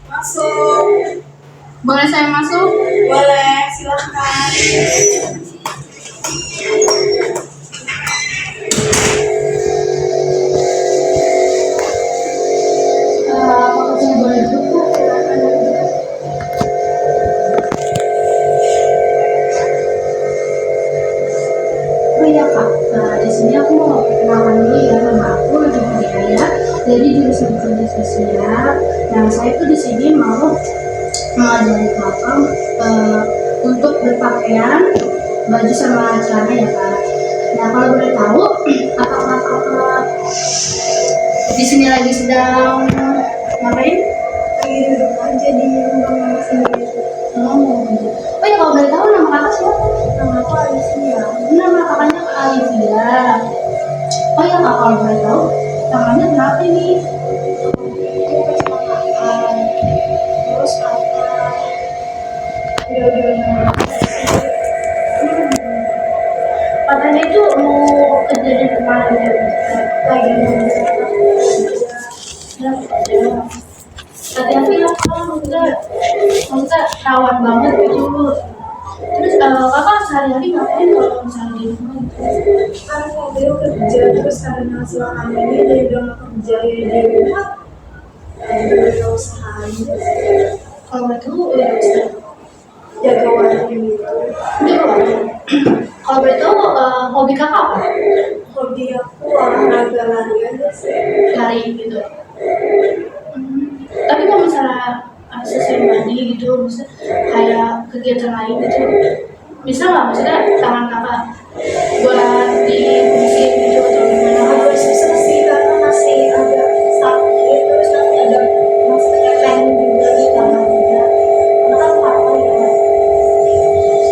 Masuk. Boleh saya masuk? Boleh, silahkan. Apakah saya boleh duduk? Oh iya Kak, di sini aku mau perkenalkan dulu ya, nama aku Lady Hidayah dari jurusan kerja sosial. Nah, saya tuh di sini mau mengajari Kakak untuk berpakaian baju sama celana ya Kak. Nah, kalau boleh tahu, apakah Kakak di sini lagi sedang ngapain? Lagi duduk aja di ruangan sendiri. Oh, gitu. Oh ya, kalau boleh tahu nama Kakak siapa? Nama aku Alicia. Nama kakaknya Alivia. Oh ya Kak, kalau boleh tahu, namanya kenapa nih? Aku kecelakaan. Terus apa? Udah Katanya itu mau kejadian kemarin ya? lagi mau Hati-hati ya Kak, maksudnya rawan banget gitu. Terus kakak sehari-hari ngapain kalau misalnya di rumah gitu? kan mobil kerja, terus karena selama ini dari udah nggak kerja ya di rumah ada usaha aja. Kalau boleh tahu, ya bisa. Jaga warung gitu. Kalau boleh tahu, hobi kakak apa? Hobi aku olahraga lari aja sih. Lari gitu. Tapi kalau misalnya aksesoris mandi gitu, misalnya kayak kegiatan lain gitu, bisa nggak maksudnya tangan kakak buat difungsiin gitu atau gimana? Agak susah sih karena masih agak sakit, terus nanti ada maksudnya pain juga di tangannya. Karena kan apa ya,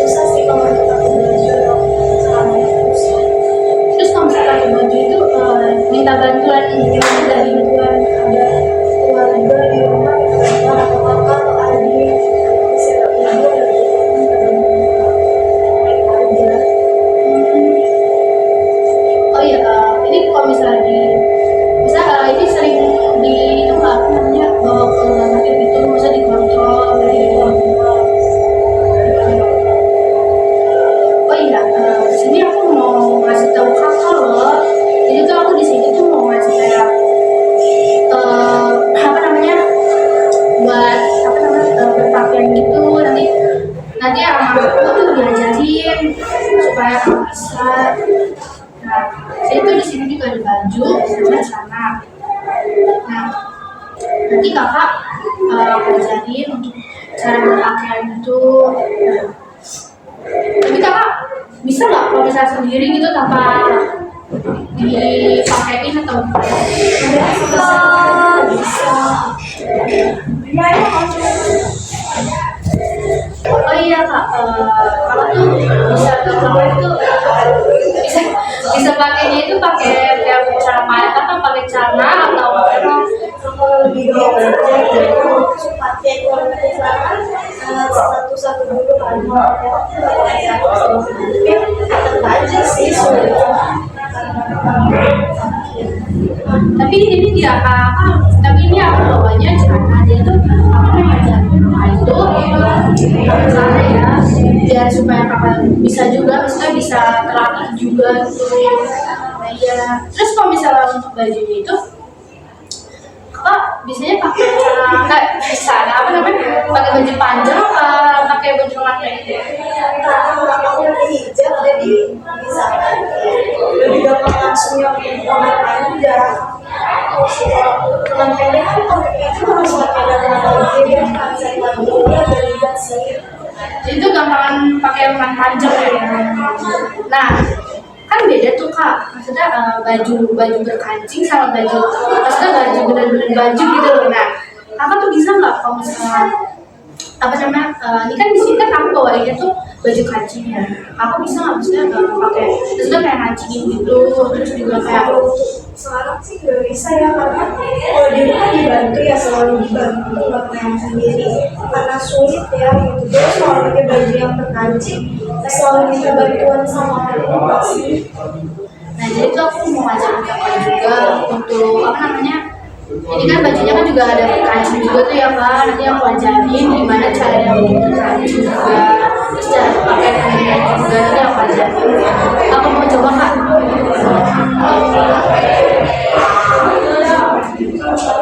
susah sih kalau kita belajar caranya susah. Terus kalau misalnya pakai baju itu minta bantuan gimana dari Bantuan ada keluarga di rumah, kita atau kakak atau adik, siapa ibu dan mereka aja. oh iya ini kalau misalnya ini sering di itu nggak apa namanya bawa ke rumah sakit gitu, masa dikontrol dari gitu. Oh iya, di sini aku mau ngasih tahu kakak loh. Jadi tuh aku di sini tuh mau ngasih kayak apa namanya buat apa namanya berpakaian gitu, nanti sama aku tuh diajarin supaya aku bisa. Nah, saya tuh di sini juga ada baju sama celana. Nah, nanti kakak aku ajarin untuk cara berpakaian itu. Nah, tapi kakak bisa nggak kalau misalnya sendiri gitu tanpa dipakein atau gimana? Bisa. Ya, ya, Oh iya kak, kakak tuh bisa bisa bisa pakainya itu pakai kayak cara pakai atau pakai celana atau kalau lebih gampang pakai kalau misalkan satu-satu dulu kan tetap aja sih sulit. tapi ini dia kakak, tapi ini aku bawanya celana dia tuh aku ngajarin itu celana ya biar supaya kakak bisa juga, maksudnya bisa terlatih juga gitu. Nah iya, terus kalau misalnya untuk bajunya itu kakak biasanya pakai celana apa namanya, pakai baju panjang apa pakai baju lengan pendek? Karena aku pakai hijab jadi bisa lebih gampang langsung yang lengan panjang. Lengan pendek kan pakai itu harus pakai lengan panjang jadi kan bisa panjangnya berlibat sih. Jadi itu gampangan pakai lengan panjang ya. Nah, kan beda tuh kak, maksudnya baju berkancing sama maksudnya baju bener-bener baju gitu loh. Nah, kakak tuh bisa nggak kalau misalnya apa namanya, ini kan di sini kan aku bawainnya tuh baju kancingnya, aku bisa nggak maksudnya maksudnya kayak kancingin gitu, terus juga kayak Sekarang sih nggak bisa ya karena kalau di rumah dibantu ya selalu dibantu nggak pernah yang sendiri karena sulit ya gitu. Terus kalau pakai baju yang berkancing selalu minta bantuan sama orang sih. nah jadi tuh aku mau ngajarin kakak juga untuk apa namanya Ini kan bajunya kan juga ada kancing juga tuh ya Kak. Nanti aku ajarin gimana caranya bikin kancing juga. Terus cara pakai kainnya juga nanti aku ajarin. Aku mau coba Kak.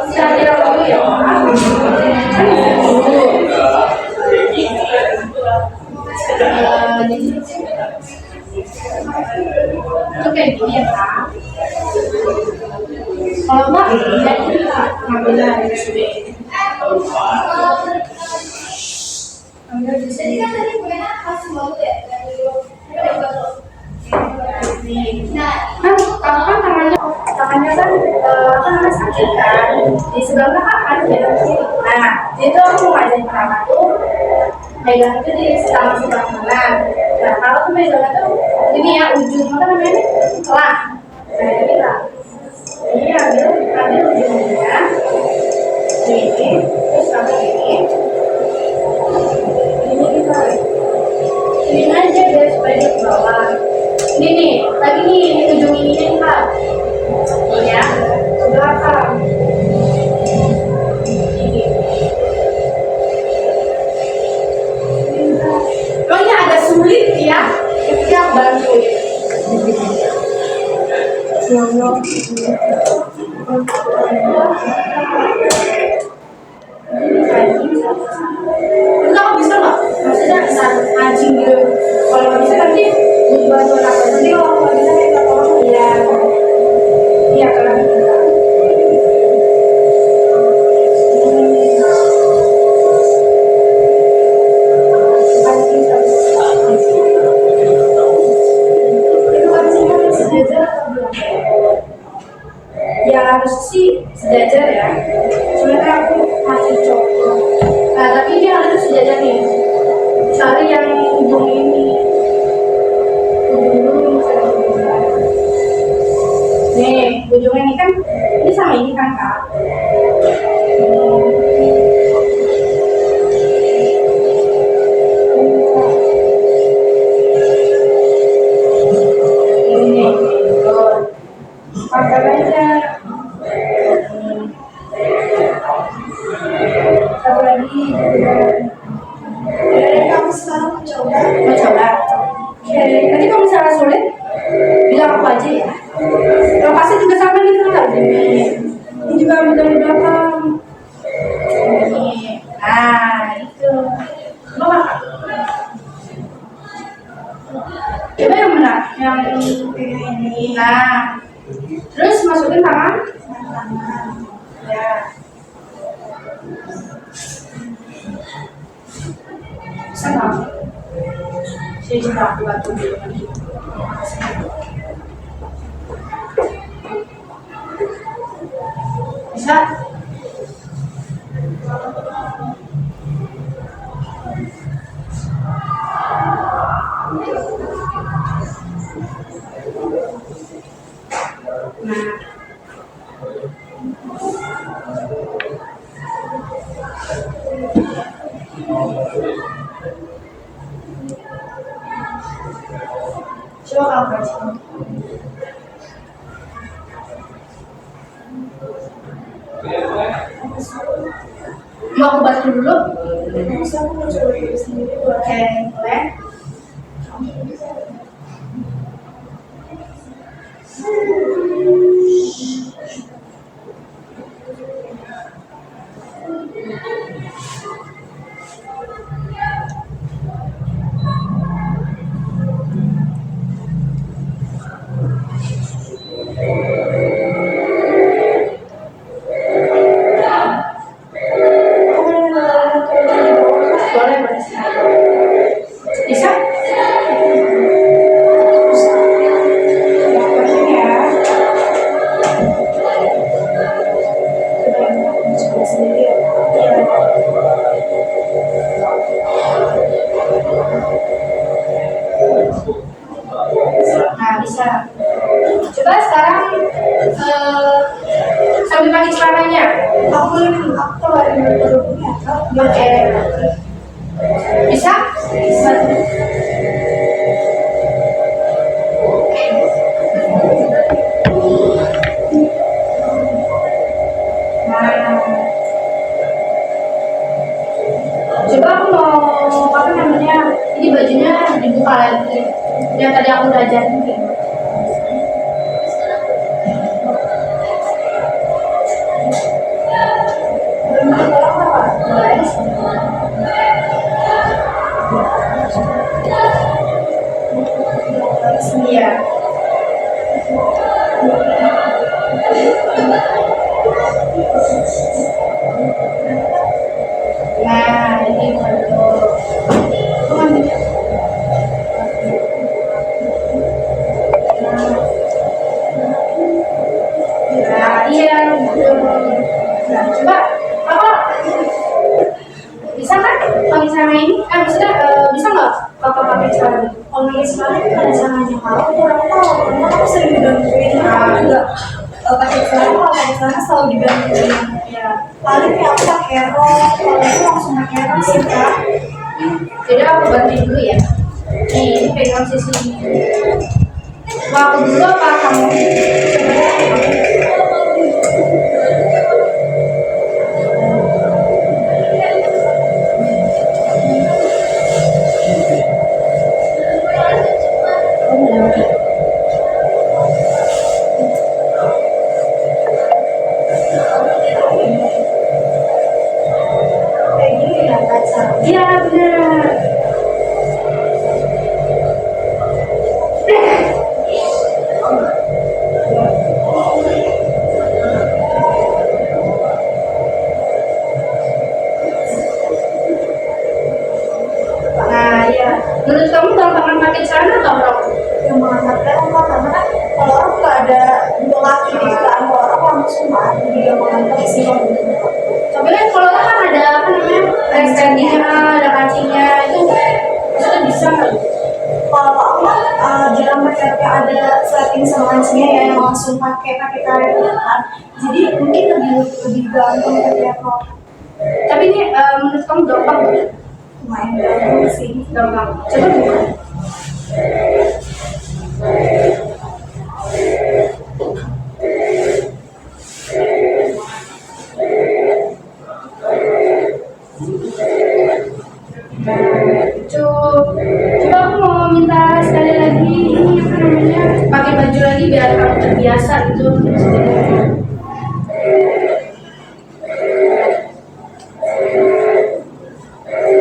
Kita kira dulu ya Kak. Kan dulu. Itu kayak gini ya Kak. Kalau Mbak, lihat ini Kak, ngambilnya dari sini. Ambil di sini. Kan tadi gue kasih waktu ya. Kan kan tangannya kan apa namanya sakit kan. Di sebelahnya kan ada ya. Nah, itu aku ngajarin pertama tuh megang itu di sebelah kanan. Nah, kalau tuh megangnya tuh ini ya ujung apa namanya? Telah. Nah, ini lah. Ini ambil ujungnya. Ini, terus ambil ini. Ini kita. Ini aja biar supaya dia ke bawah. Ini nih, lagi nih ujung ininya nih Kak. Ini ya, ke belakang. Oh ini agak sulit ya, ketika bantu. Enggak bisa nggak? Maksudnya bisa anjing gitu. Kalau nggak bisa nanti bantu apa? Nanti kalau nggak bisa kita tolong ya. Iya kalau bisa. Ya harus sih sejajar ya. Sebenarnya aku masih coba. Nah tapi ini harus sejajar nih. Cari yang ujung ini. Nih ujungnya ini kan ini sama ini kan Kak. Ini pakai aja. Satu lagi. Kamu sekarang mencoba. Mau coba? Oke, nanti kalau misalnya sulit, bilang aku aja ya. Kalau pasti juga sama gitu kan? Ini juga ambil dari belakang. Ini. Nah, itu. Mau makan? Coba yang mana? Yang ini. Nah, terus masukin tangan. Ya. Bisa nggak? Sini coba aku bantu dulu nanti. Bisa? Nah. Coba kamu baca. Mau aku bantu dulu? Bisa aku mau coba diri sendiri. Oke, boleh. Boleh, boleh. Bisa? Nah, bisa. Coba sekarang sambil pakai celananya. Aku keluarin dulu ya. Oke. Bisa? Bisa. buka lagi yang tadi aku udah ajarin gitu. Iya. Nah, ini betul. Nah, iya, betul. Nah, coba apa bisa kan kalau misalnya ini maksudnya bisa nggak kakak pakai cara ini? Kalau misalnya sekarang itu ada caranya, kalau kurang tahu karena aku sering dibantuin juga pakai celana, kalau pakai celana selalu dibantuin Ya, paling ya aku pakai rok, kalau itu langsung pakai rok sih kak. jadi aku bantuin dulu ya. Nih, ini pegang sisi ini. Mau aku dulu apa kamu? Kayak gini ya kak cara. Iya benar. Nah, ya. Menurut kamu gampang pakai celana atau rok? Yang mengangkat rok kak, karena kan kalau orang nggak ada dua kaki di sebelah orang langsung kan, jadi dia mengangkat sih kalau gitu. Tapi kan kalau kan ada apa namanya extendinya, ada kancingnya itu bisa nggak? Kalau aku jarang pakai kayak ada setting sama kancingnya ya yang langsung pakai karet kan, jadi mungkin lebih gampang pakai rok. Tapi ini menurut kamu gampang nggak? Lumayan gampang sih. Gampang. Coba buka. Coba aku mau minta sekali lagi ini apa namanya pakai baju lagi biar kamu terbiasa gitu.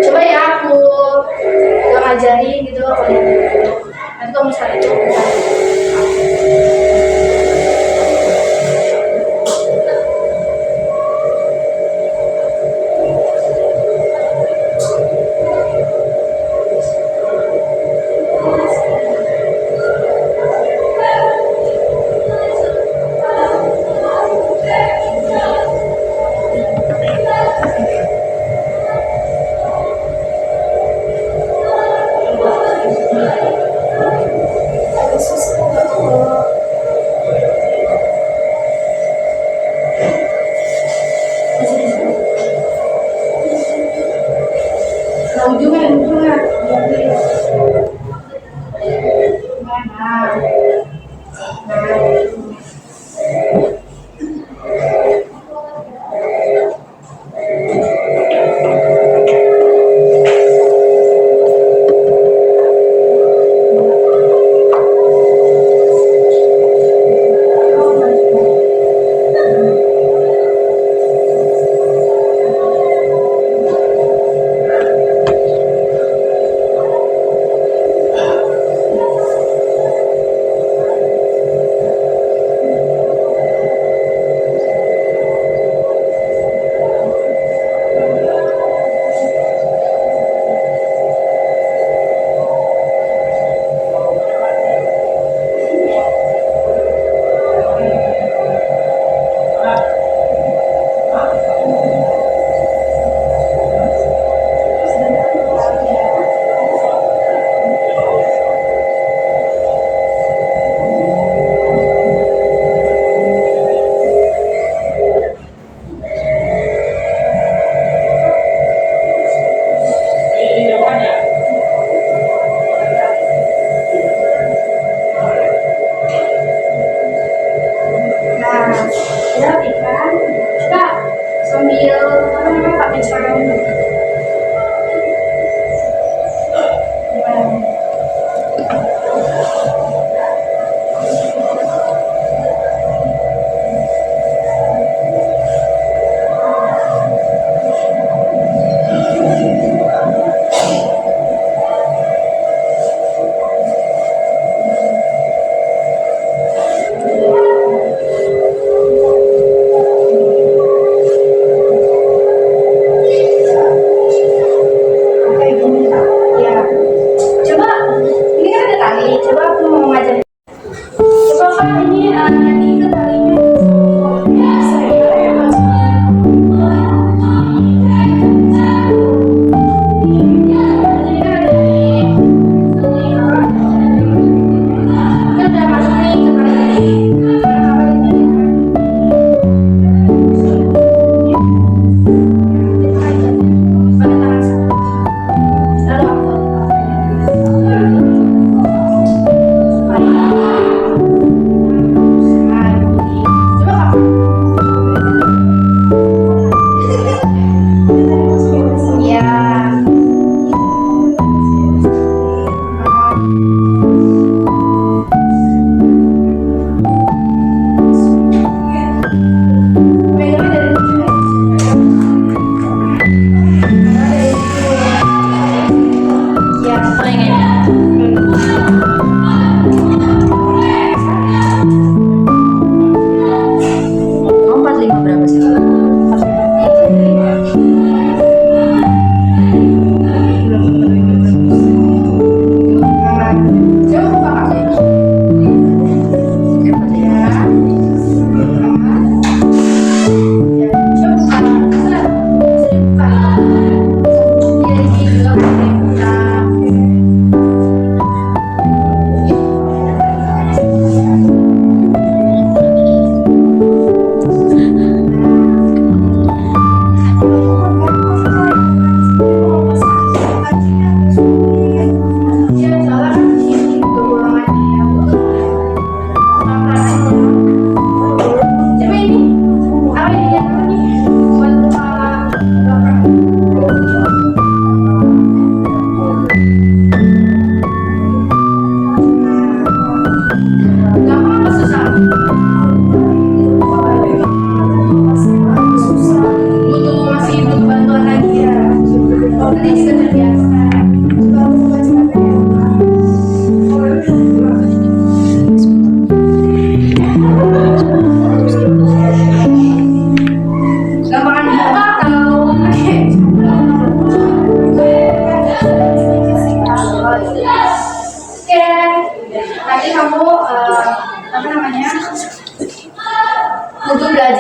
Coba ya aku ngajarin gitu apa ya. Nanti kalau misalnya itu Agak susah nggak kalau nah ujungnya mana?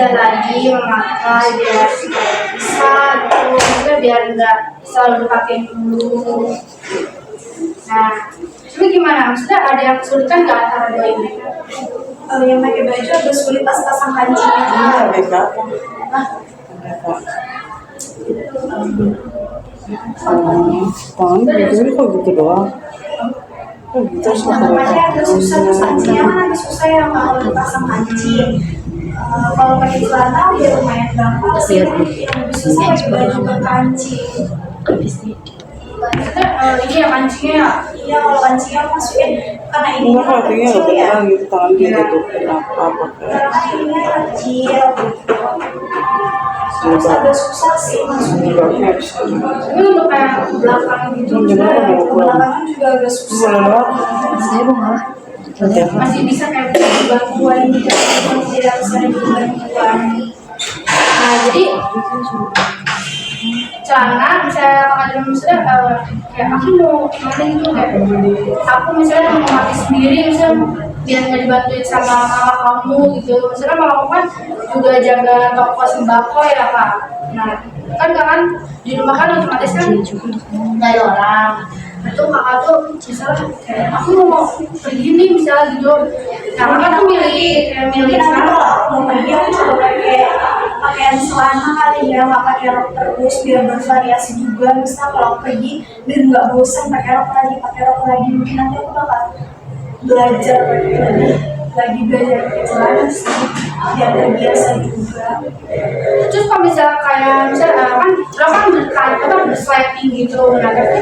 belajar lagi memakai biar bisa gitu, maksudnya biar nggak selalu dipakai dulu. Nah, itu gimana? Maksudnya ada yang kesulitan nggak antara dua ini? Kalau yang pakai baju agak sulit pas pasang kancingnya. Iya, beda. Nah, Tangan gitu kok gitu doang. Oh, gitu sih. makanya agak susah, terus kancingnya kan agak susah ya kalau dipasang kancing. Kalau pakai celana ya lumayan gampang sih, yang lebih susah pakai baju berkancing. Maksudnya ini ya kancingnya ya? Iya, kalau kancingnya masukin karena ini Enggak kan artinya kecil nggak ya. pernah gitu tangan gitu tuh kenapa pakai Karena kan ini kecil gitu. Terus agak susah sih masukin. enggak caps. Tapi untuk kayak ke belakang gitu, Gimana maksudnya kalau Kebelakangan juga agak susah. boleh banget. Saya mau ngalah. masih bisa kayak bantuan gitu, tidak bisa bantuan. Nah jadi celana misalnya kakak misalnya kayak aku mau kemarin gitu kayak aku misalnya mau mati sendiri misalnya biar nggak dibantuin sama mama kamu gitu, misalnya mama kamu kan juga jaga toko sembako ya kak. Nah kan di rumah kan otomatis kan nggak ada orang. Nah itu kakak tuh misalnya kayak aku mau pergi nih misalnya gitu, nah kakak tuh milih Mungkin nanti sekarang kalau mau pergi aku coba pakai pakaian celana kali ya, nggak pakai rok terus biar bervariasi juga. Misal kalau pergi biar nggak bosan pakai rok lagi. Mungkin nanti aku bakal belajar lagi belajar pakai celana sih biar terbiasa juga. terus kalau misalnya kayak misalnya kan lo kan bersliding gitu, nah tapi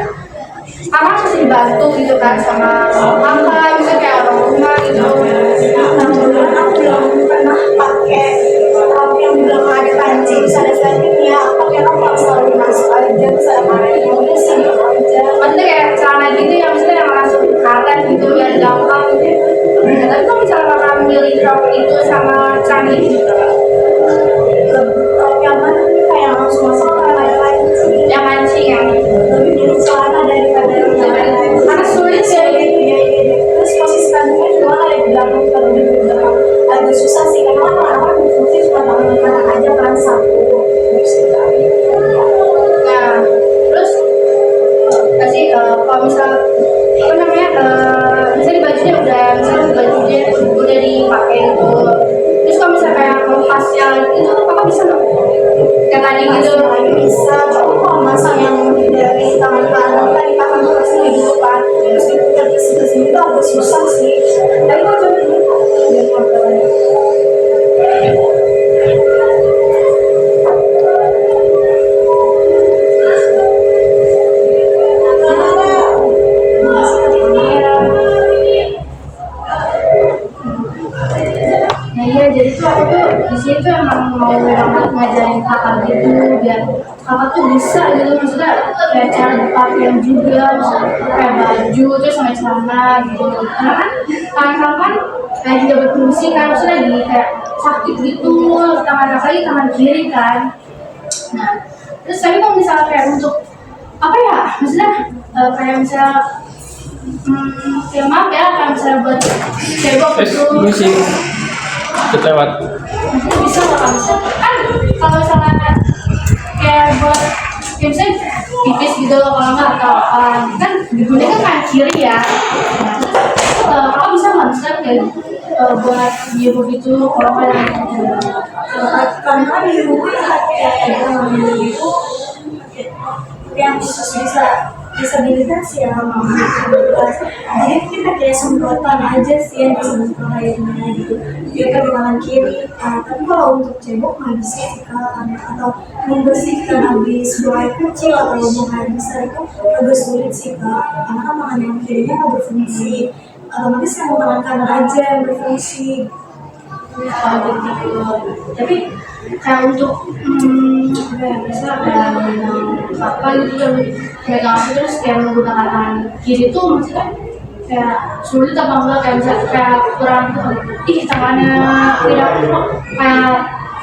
kakak masih dibantu gitu kan sama kakak misalnya kayak orang rumah gitu. Nah, kebetulan aku belum pernah pakai rok yang belum ada kancing, terus ada slidingnya. Aku pakai rok yang selalu masuk aja, terus ada karetnya udah sih gitu aja. Maksudnya kayak celana gitu yang misalnya yang langsung karet gitu biar gampang gitu. Nah, tapi kalau misalnya kakak milih rok itu sama celana gitu, Rok yang mana nih kayak langsung masuk ke ada kancing. yang kancing yang Lebih milih celana daripada rok yang ada kancing. karena sulit sih. Iya. Terus posisi kancingnya juga ada di belakang, kalau di belakang agak susah sih karena kan orang-orang berfungsi cuma tangan kanan aja kan satu. Nah, terus kasih kalau misal apa namanya misalnya bajunya udah dipakai gitu, terus kalau misalnya kayak lepas itu kakak bisa nggak kayak tadi gitu? Masih bisa, tapi kalau masang yang dari tangan kanan kan dipasang ke sini gitu kan, terus diputar ke sini itu agak susah sih. Tapi kalau coba dulu biar pelan-pelan. Nah iya, jadi tuh aku tuh di sini tuh emang mau banget ngajarin kakak gitu biar kakak tuh bisa gitu, maksudnya kayak cara berpakaian juga, misalnya kayak baju terus sama celana gitu. Karena kan tangan kan kayak juga berfungsi kan, maksudnya di kayak sakit gitu tangan kakak di tangan kiri kan. Nah terus tapi kalau misalnya kayak untuk apa ya, maksudnya kayak misalnya ya maaf ya kayak misalnya buat cebok gitu. Misi lewat. Maksudnya bisa nggak kan? Kan kalau misalnya kayak buat ya misalnya pipis gitu loh, kalau nggak atau kan digunakan kan kiri ya. Nah, terus kakak bisa nggak misalnya kayak buat biru gitu kalau nggak Karena di rumah pakai itu yang khusus bisa disabilitas ya, jadi kita kayak semprotan aja sih yang disemprot airnya gitu dia kan di tangan kiri. Tapi kalau untuk cebok nggak bisa sih Kak, atau membersihkan habis buang air kecil atau buang air besar itu agak sulit sih Kak, karena kan tangan yang kirinya nggak berfungsi, otomatis yang tangan kanan aja yang berfungsi. gitu. Tapi kayak untuk apa ya, misal ada apa gitu yang megang aku terus kayak menggunakan tangan kiri tuh maksudnya kayak sulit apa enggak, kayak bisa kayak kurang tangannya tidak kayak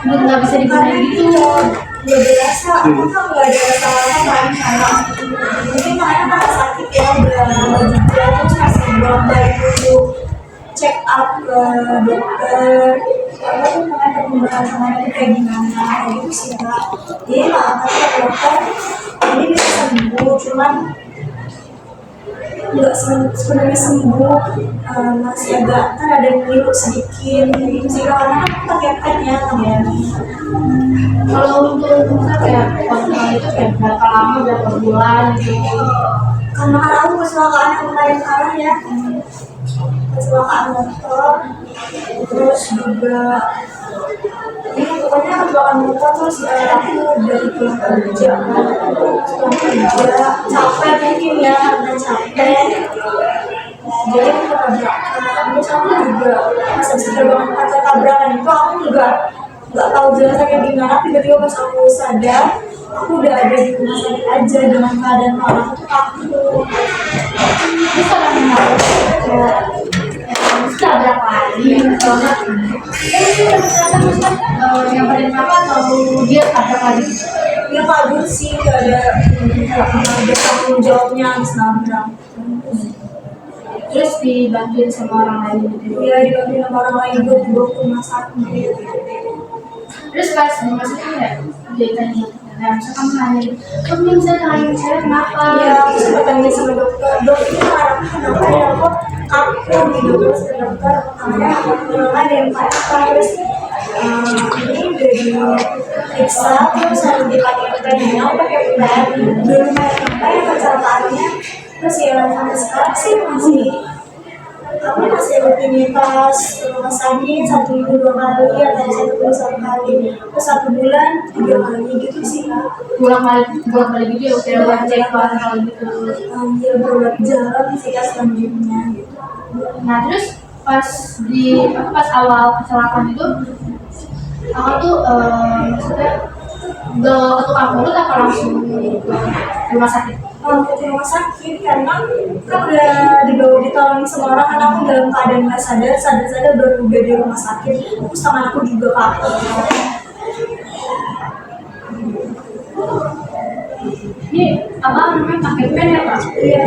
udah nggak bisa digunakan gitu. Nggak berasa, aku kan nggak ada rasa apa karena mungkin makanya kan sakit ya, udah lama juga terus masih belum baik dulu check up ke dokter apa tuh namanya perkembangan tangannya itu kayak gimana gitu sih Kak. Jadi kata dokter ini bisa sembuh cuman nggak sebenarnya sembuh, masih agak kan ada ngilu sedikit gitu sih karena kan pakai petnya kan ya. Kalau untuk misalnya kayak kontrol itu kayak berapa lama, berapa bulan gitu? Karena kan aku kecelakaan yang kemarin arah ya, kecelakaan motor, terus juga ini pokoknya kecelakaan motor terus aku dari pulang kerja capek mungkin ya karena capek jadi aku tabrakan terus aku juga masa sedih banget pas tabrakan itu aku juga nggak tahu jelasnya kayak gimana tiba-tiba pas aku sadar aku udah ada di rumah sakit aja dengan keadaan malah aku Bisa kan kayak bisa berapa hari soalnya yang paling apa atau dia tabrak lagi? dia kabur sih nggak ada tanggung jawabnya habis nabrak. Terus dibantuin sama orang lain gitu. Iya dibantuin sama orang lain buat dibawa ke rumah sakit. Terus pas dimasukin ya dia tanya, nah misalkan nanya, kamu bisa nanya saya kenapa? Iya aku sempat tanya sama dokter dok ini kenapa ya kok kaku gitu terus ke dokter makanya ada yang patah terus ini udah diperiksa terus harus dipakai petanya pakai pet belum pakai kecelakaannya terus ya sampai sekarang sih aku masih rutinitas ke rumah sakit 1 minggu 2 kali atau 1 bulan 1 kali terus 1 bulan 3 kali gitu sih Kak. Pulang balik gitu ya udah cek hal gitu. Ya berat jarang sih Kak selanjutnya gitu. Nah terus pas awal kecelakaan itu aku tuh maksudnya ke tukang urut apa langsung ke rumah sakit? Ke rumah sakit karena kan udah ditolong sama orang kan aku dalam keadaan nggak sadar baru udah di rumah sakit terus tangan aku juga kaku. Ini apa namanya pakai pen ya Pak? Iya.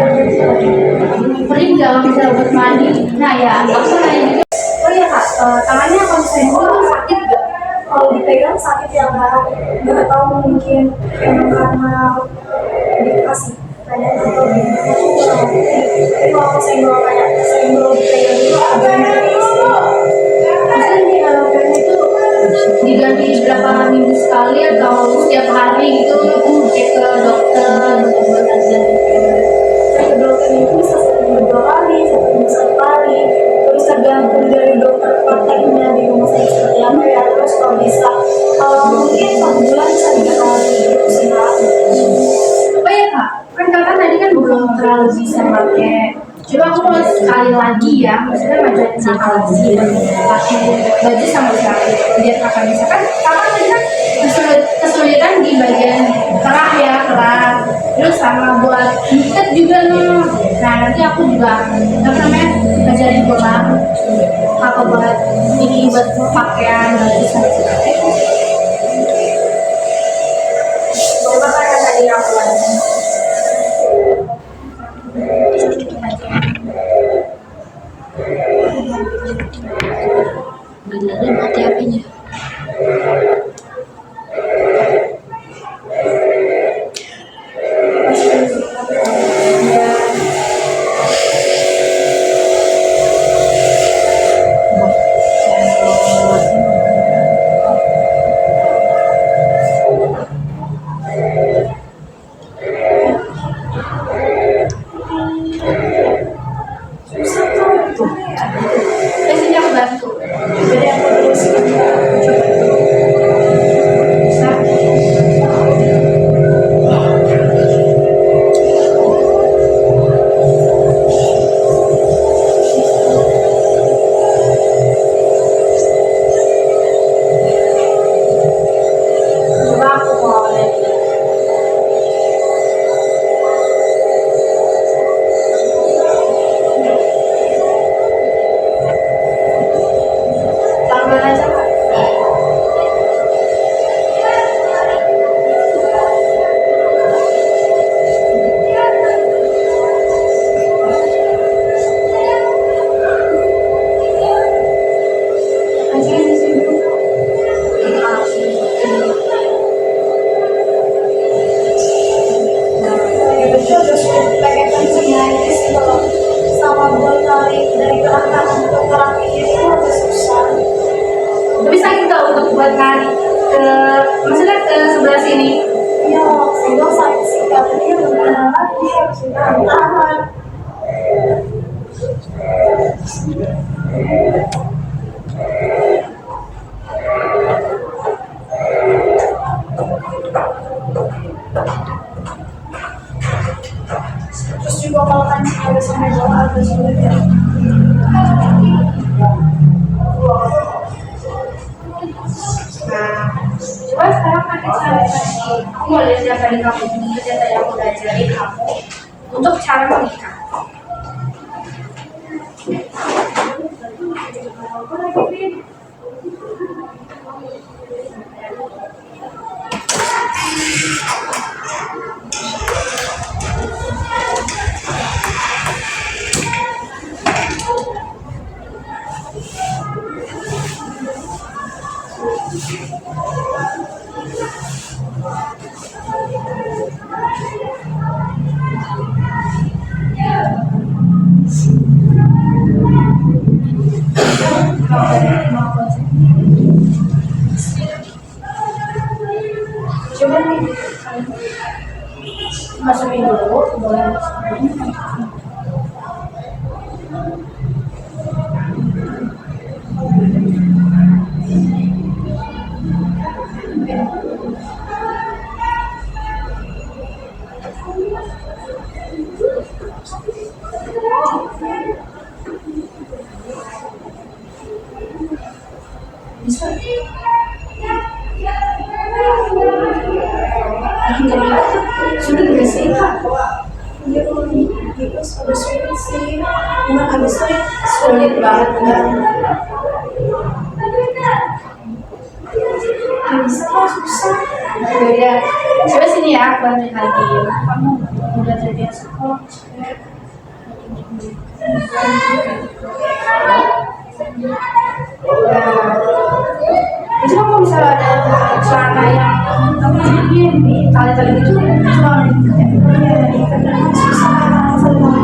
Perih nggak bisa buat mandi? Nah ya aku nanya gitu. Oh iya Kak, tangannya kalau misalnya itu sakit nggak? Kalau dipegang sakit ya Kak, nggak tahu mungkin emang karena dikasih kayak atau gimana aku kurang ngerti. Tapi kalau senggol dipegang itu agak nyeri sih. Maksudnya ini pen itu diganti berapa minggu sekali atau setiap hari gitu cek ke dokter untuk buat ganti pen? Ke dokter itu bisa 1 minggu 2 kali, 1 minggu 1 kali. Terus tergantung dari dokter prakteknya di rumah sakit seperti apa ya. Terus kalau bisa, mungkin 1 bulan bisa 3 kali gitu sih Kak. Oh iya Kak, kan kakak tadi kan belum terlalu bisa pakai. Coba aku mau sekali lagi ya, maksudnya ngajarin kakak lagi pakai baju sama jaket biar kakak bisa kan. Kakak tadi kan kesulitan di bagian kerah ya kerah. Terus sama buat ngikat juga nih. Nah nanti aku juga apa namanya ngajarin pulang apa buat ini buat pakaian baju sama jaket. Coba kan tadi aku lagi. Beneran mati HP-nya. agak sulit ya. Nah, coba sekarang pakai cara lagi. Aku mau lihat data di kamu dulu, data yang aku ajarin kamu untuk cara menikah. Coba nih, Masukin dulu, boleh masukin. bisa. Sulit nggak sih kak? Iya gitu sudah sulit sih. Memang agak sulit banget kan? Nggak bisa kok susah. Ya, coba sini ya, aku bantuin lagi. Kamu udah terbiasa kok. Itu kamu bisa ada celana yang kamu jadiin di tali-tali itu cuma diikat ya? Iya, ikat memang susah.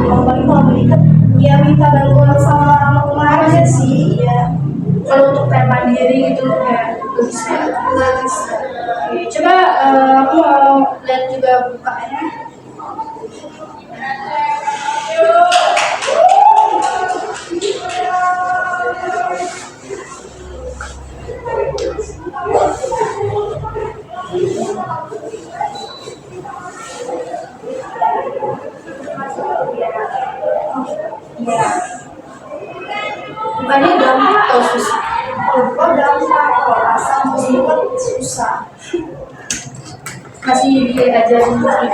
Apalagi kalau berikat, ya minta bantuan sama orang rumah aja sih. Iya. Kalau untuk kayak mandiri gitu kayak bisa. Nggak bisa. Oke, coba aku mau lihat juga bukanya. Bukanya gampang atau susah? Kalau gampang, kalau asal musibah susah. Masih diajarin lagi.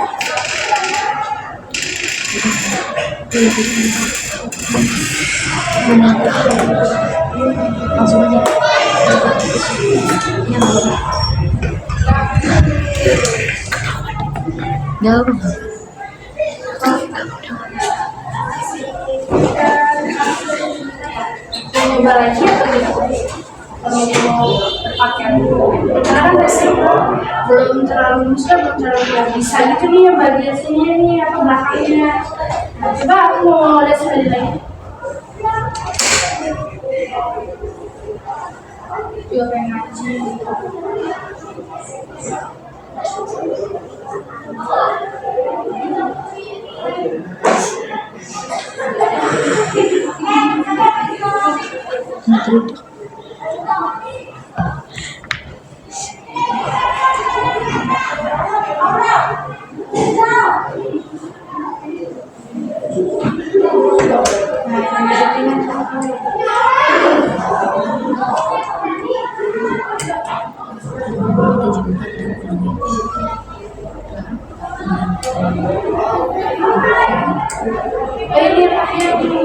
Langsung aja. Jauh. Coba lagi atau gitu? Kalau mau berpakaian karena kan biasanya belum terlalu muslim, belum terlalu nggak bisa gitu nih yang bagian sini nih apa belakangnya. Nah, coba aku mau lihat sekali lagi. Juga pengen ngaji gitu. Ini pakaian ini.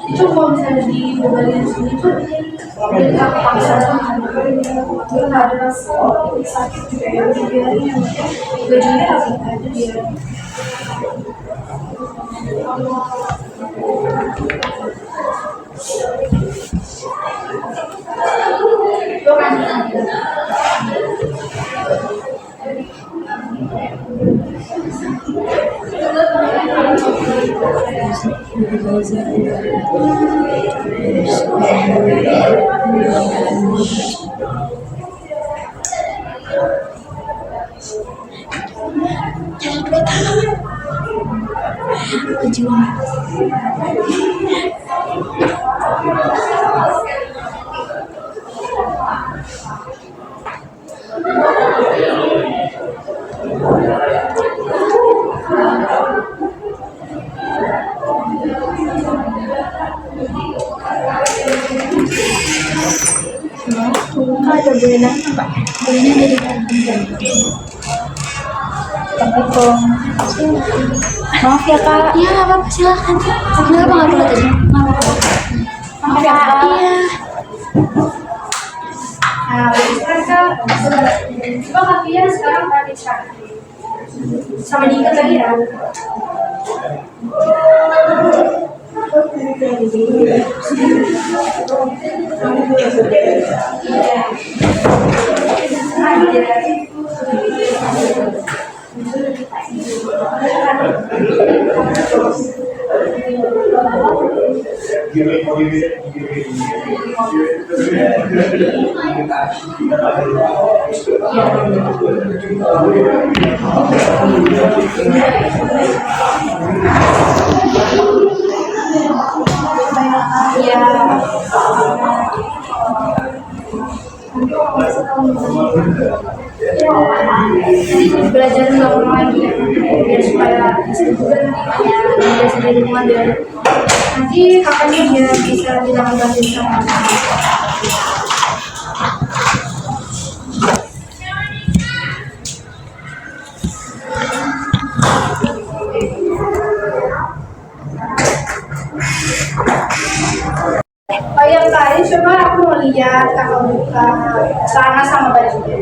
Itu kalau misalnya di bagian sini tuh kita paksa dia nggak ada rasa sakit juga ya dibiarin bajunya rapih aja dia. Pejuang. Ada berenang apa? Berenang dari kantin. Maaf ya kak. Iya nggak apa-apa silakan. Kenapa nggak boleh tadi? Nggak apa-apa. Maaf ya kak. Iya. Nah, sekarang coba kalian sekarang balik sama diikat lagi ya. Jadi belajar ngomong lagi ya, biar supaya juga nanti biasa di rumah biar nanti kakaknya dia bisa bilang bahasa sama. Oh yang tadi coba aku mau lihat kakak buka celana sama bajunya.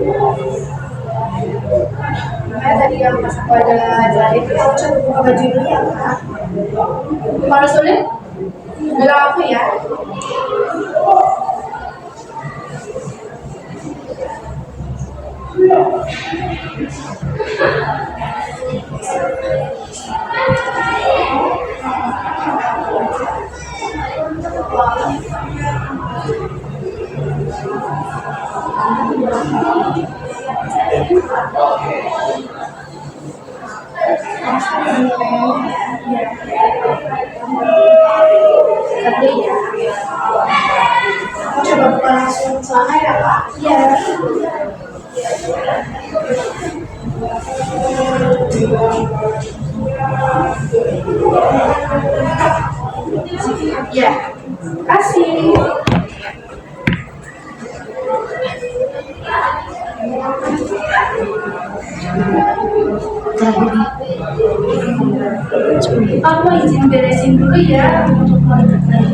Makanya tadi yang pas aku ada jahit, aku coba buka baju dulu ya kak. Kalau sulit, bilang aku ya. Tapi ya, aku coba buka langsung celana ya kak. Iya. Ya, kasih. Aku izin beresin dulu ya untuk kualitas lagi.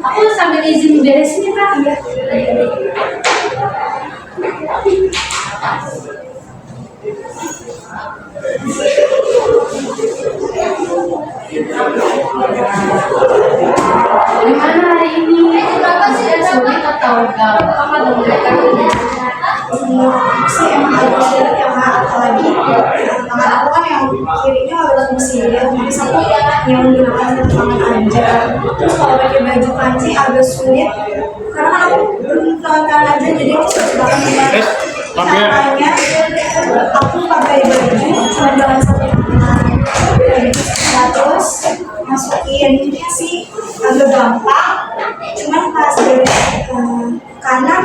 Aku sambil izin beresin ya Kak. Gimana hari ini? Apa sih sulit atau apa dong? Sih emang agak sulit ya kak, apalagi tangan aku kan yang kirinya agak mesin ya, terus aku yang menggunakan tangan aja. Terus kalau pakai baju panci agak sulit karena aku belum tangan kanan aja, jadi aku susah banget caranya aku pakai baju cuma jalan satu tangan. Nah, terus masukin sih agak gampang, cuman pas dari kanan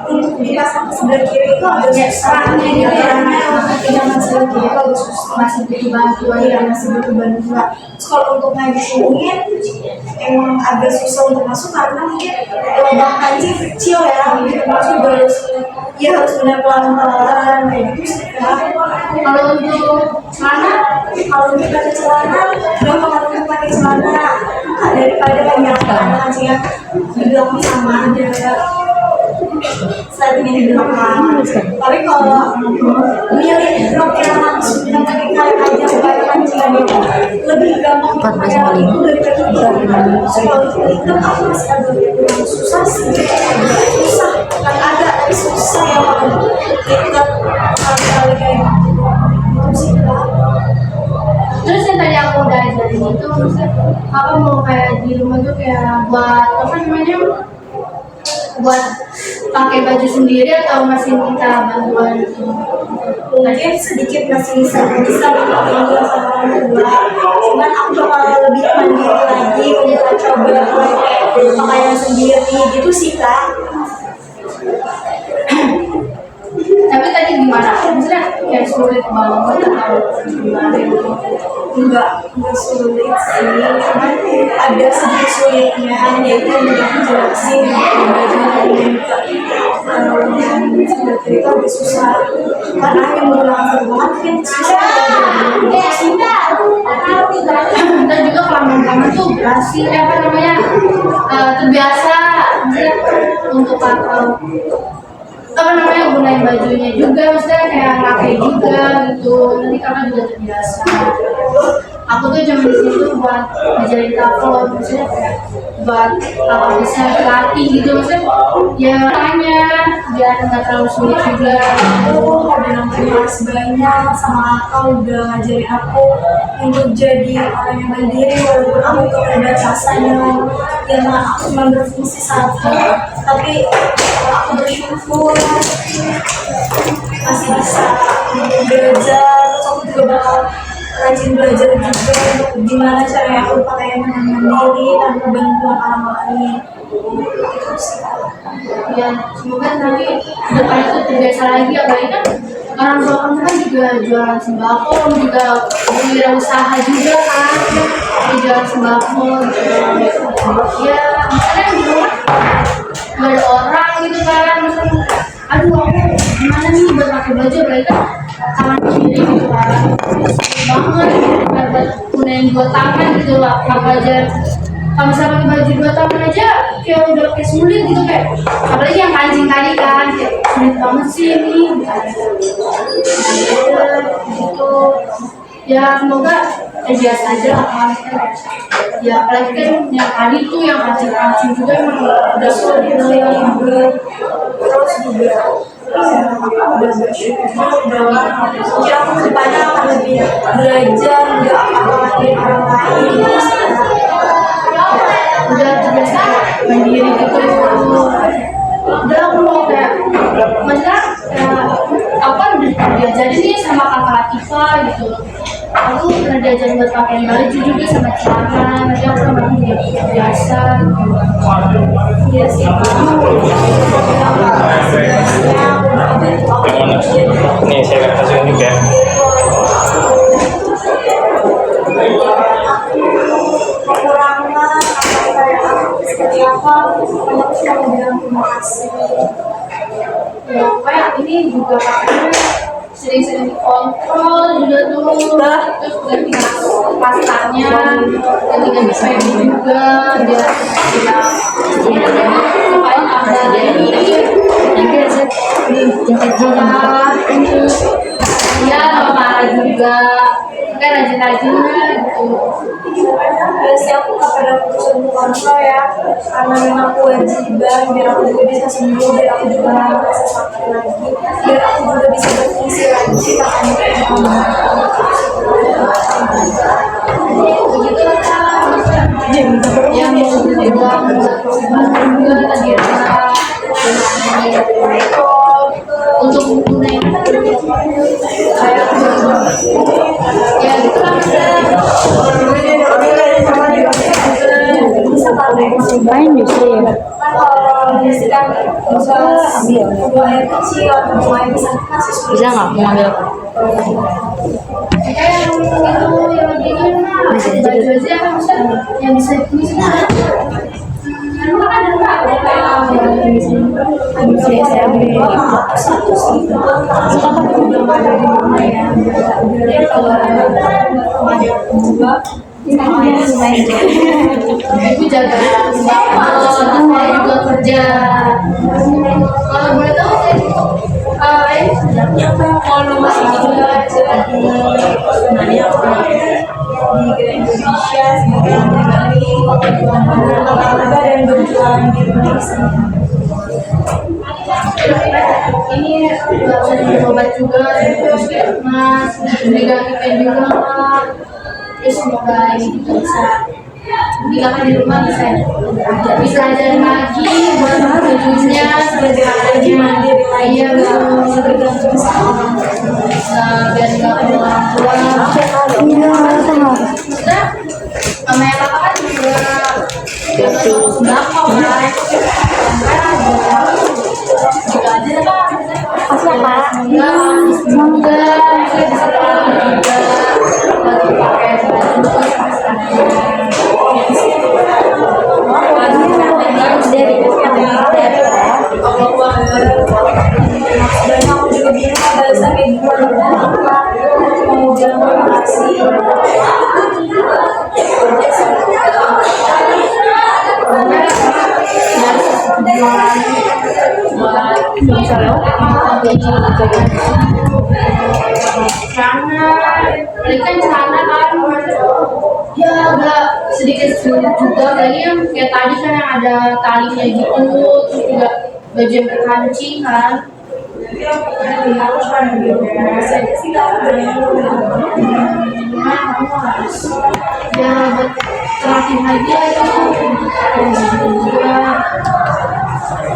untuk dipasang ke sebelah kiri itu agak susah. Caranya jangan sebelah kiri itu agak susah, masih butuh bantuan ya, masih butuh bantuan. Terus kalau untuk ngajuin emang agak susah untuk masuk karena mungkin lubang panci kecil ya, gitu masuk harus ya harus benar pelan-pelan kayak gitu sih kak. Kalau untuk celana, Kalau untuk pakai celana, gampang untuk pakai celana daripada banyak kancingnya di belakang sama aja. Saat ini di belakang. Tapi kalau milih rok yang langsung yang pakai kain aja supaya kancingnya lebih gampang untuk pakai rok itu daripada hitam. Kalau itu hitam aku masih agak susah sih, susah. susah ya kita kali-kali kayak gitu sih Kak. Terus yang tadi aku udah ajarin itu, maksudnya kakak mau kayak di rumah tuh kayak buat apa namanya, buat pakai baju sendiri atau masih minta bantuan gitu? Mungkin sedikit masih bisa minta bantuan sama orang tua, cuman aku bakal lebih mandiri lagi untuk coba pakaian sendiri gitu sih Kak. Tapi tadi gimana? Maksudnya kayak sulit banget atau gimana gitu? Enggak sulit sih, cuman ada sedikit sulitnya, yaitu untuk jelasin kalau yang sudah cerita lebih susah karena yang menggunakan satu bahan mungkin susah. Kita juga kelamaan tuh berasi apa namanya, terbiasa maksudnya untuk apa namanya gunain bajunya juga, maksudnya kayak pakai juga gitu, nanti kakak juga terbiasa. Aku tuh cuma di situ buat ngajarin kakak, maksudnya kayak buat kakak bisa latih gitu, maksudnya ya tanya biar nggak terlalu sulit juga. Aku ada terima kasih banyak sama kakak udah ngajarin aku untuk jadi orang yang mandiri, walaupun aku keterbatasannya yang aku cuma berfungsi satu, tapi aku bersyukur masih bisa belajar. Terus aku juga bakal rajin belajar juga untuk gimana caranya aku pakaian dengan mandiri tanpa bantuan orang lain. Ya semoga nanti depan itu terbiasa lagi, apalagi kan orang tua kamu kan juga jualan sembako, juga usaha juga kan, jualan sembako gitu. Ya misalnya di rumah gak ada orang gitu kan, misalnya aduh aku gimana nih buat pakai baju, apalagi kan tangan kiri gitu kan, susah banget buat gunain dua tangan gitu lah, apa aja. Kalau misalnya pakai baju dua tangan aja kayak udah kayak sulit gitu, kayak apalagi yang kancing tadi kan kayak sulit banget sih ini gitu. Ya semoga biasa aja lah kan. Ya apalagi kan yang tadi tuh yang kancing juga emang udah sulit juga. Terus juga udah bersyukur bahwa mungkin aku kedepannya akan lebih belajar nggak akan ngajarin orang lain. Udah terbiasa mandiri gitu, udah aku mau kayak maksudnya aku kan udah diajarin nih sama kakak Latifah gitu, aku pernah diajarin buat pakai baju juga sama celana, nanti aku kan udah biasa gitu. Iya sih. Yang mana? Nih saya akan kasih unjuk ya. Kekurangan seperti apa, banyak yang bilang terima kasih. Ya kayak ini juga pakainya sering-sering dikontrol juga tuh, terus ganti pastanya, ganti padu juga, dia paling ada ini aja ini ya marah juga, kan rajin-rajinnya gitu. Biasanya aku nggak pernah putusin kontrol ya, karena memang kewajiban biar aku juga bisa sembuh, biar aku juga nggak merasa sakit lagi, biar aku juga bisa berfungsi lagi tanpa Begitu lah yang mau berjuang juga tadi untuk mempunyai kayak ya gitu lah. Main justru ya. kalau misalkan buang air kecil atau buang air besar kasih Bisa nggak mengambil? Kayak yang itu yang lagi ini mah baju aja kan bisa yang bisa ditulis kan. Rumah kan ada yang di sini. bisa satu sih sekarang belum ada di rumah ya. Jadi kalau ada juga Ibu jaga saya juga kerja. Kalau boleh tahu kalau masih belajar di sebenarnya di Indonesia sebagai kembali olahraga dan berjuang di Indonesia. ini nggak usah berobat juga, terus mas diganti pen juga Kak. Terus semoga ini juga bisa di rumah bisa ajarin lagi buat bajunya seperti adanya. Iya betul, bergantung sama biar nggak perlu orang tua. Iya, sama. Udah, mama yang kakak kan juga sembako kan. Juga aja Kak. Makasih ya Kak. Semoga saya bisa juga lagi pakai baju Dan aku juga bingung ada sampai gimana mau bilang makasih. celana, kan celana kan ya agak sedikit sulit juga, apalagi yang kayak tadi kan yang ada talinya gitu, terus juga baju yang berkancing kan. Harus kan biasanya sih nggak Cuma kamu harus ya buat terakhir lagi aja juga.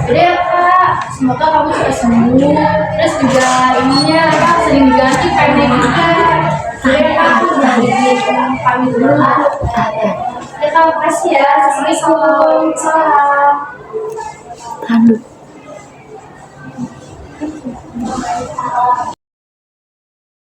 Jadi ya Kak, semoga kamu cepat sembuh. Terus juga ininya apa sering diganti pennya juga. Jadi ya Kak, aku udah pamit dulu. Ya Kak, makasih ya. Assalamualaikum. Salam. Aduh.